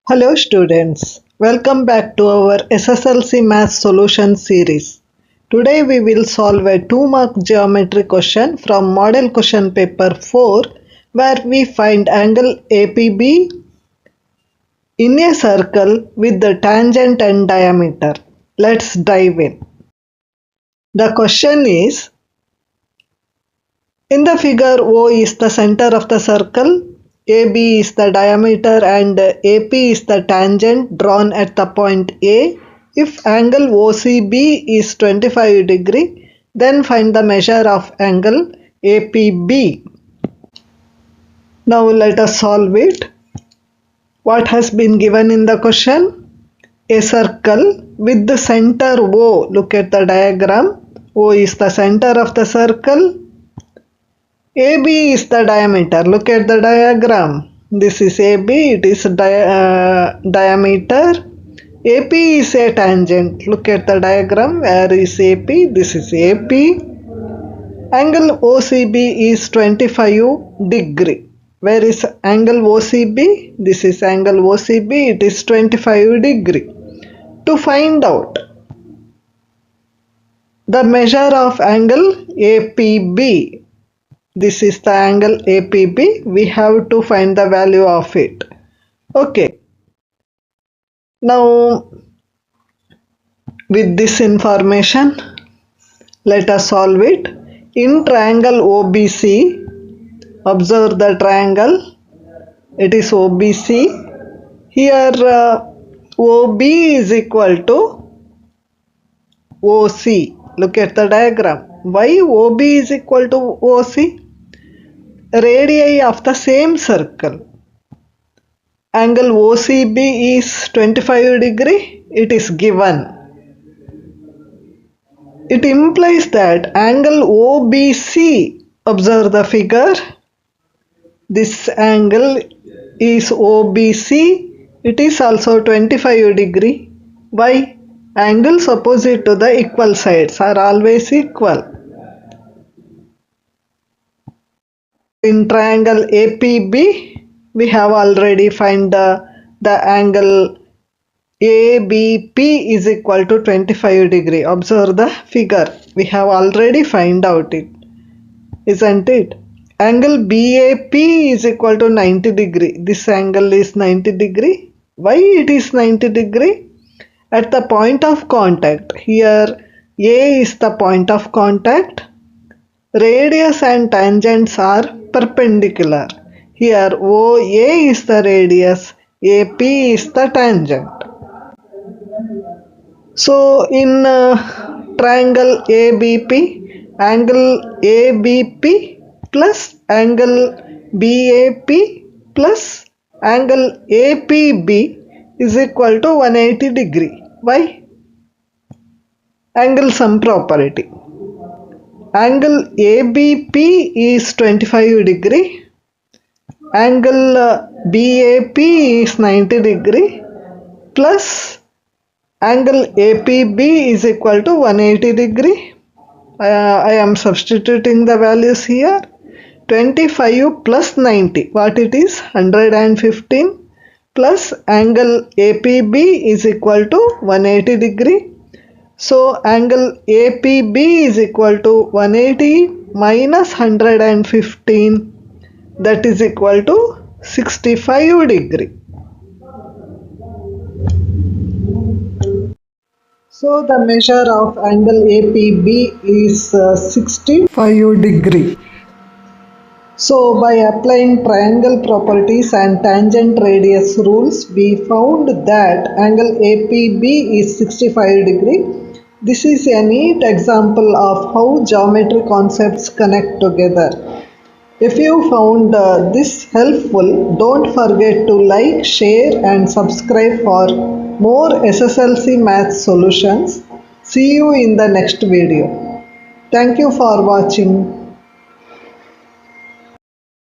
Hello students, welcome back to our SSLC Maths Solution series. Today we will solve a 2-mark geometry question from Model Question Paper 4 where we find angle APB in a circle with the tangent and diameter. Let's dive in. The question is, in the figure O is the center of the circle, AB is the diameter and AP is the tangent drawn at the point A. If angle OCB is 25 degree, then find the measure of angle APB. Now let us solve it. What has been given in the question? A circle with the center O. Look at the diagram. O is the center of the circle. AB is the diameter. Look at the diagram. This is AB, it is diameter. AP is a tangent. Look at the diagram. Where is AP? This is AP. Angle OCB is 25 degree. Where is angle OCB? This is angle OCB. It is 25 degree. To find out the measure of angle APB, this is the angle APB. We have to find the value of it. Okay. Now, with this information, let us solve it. In triangle OBC, observe the triangle. It is OBC. Here, OB is equal to OC. Look at the diagram. Why OB is equal to OC? Radii of the same circle. Angle OCB is 25 degree. It is given. It implies that angle OBC, observe the figure. This angle is OBC. It is also 25 degree. Why? Angles opposite to the equal sides are always equal. In triangle APB, we have already find the angle ABP is equal to 25 degree. Observe the figure. We have already find out it. Isn't it? Angle BAP is equal to 90 degree. This angle is 90 degree. Why it is 90 degree? At the point of contact, here A is the point of contact. Radius and tangents are perpendicular. Here OA is the radius, AP is the tangent. So in triangle ABP, angle ABP plus angle BAP plus angle APB is equal to 180 degree. Why? Angle sum property. Angle ABP is 25 degree. Angle BAP is 90 degree plus angle APB is equal to 180 degree. I am substituting the values here. 25 plus 90. What it is? 115 plus angle APB is equal to 180 degree. So angle APB is equal to 180 minus 115, that is equal to 65 degree. So the measure of angle APB is 65 degree. So by applying triangle properties and tangent radius rules, we found that angle APB is 65 degree. This is a neat example of how geometry concepts connect together. If you found this helpful, don't forget to like, share and subscribe for more SSLC Maths solutions. See you in the next video. Thank you for watching.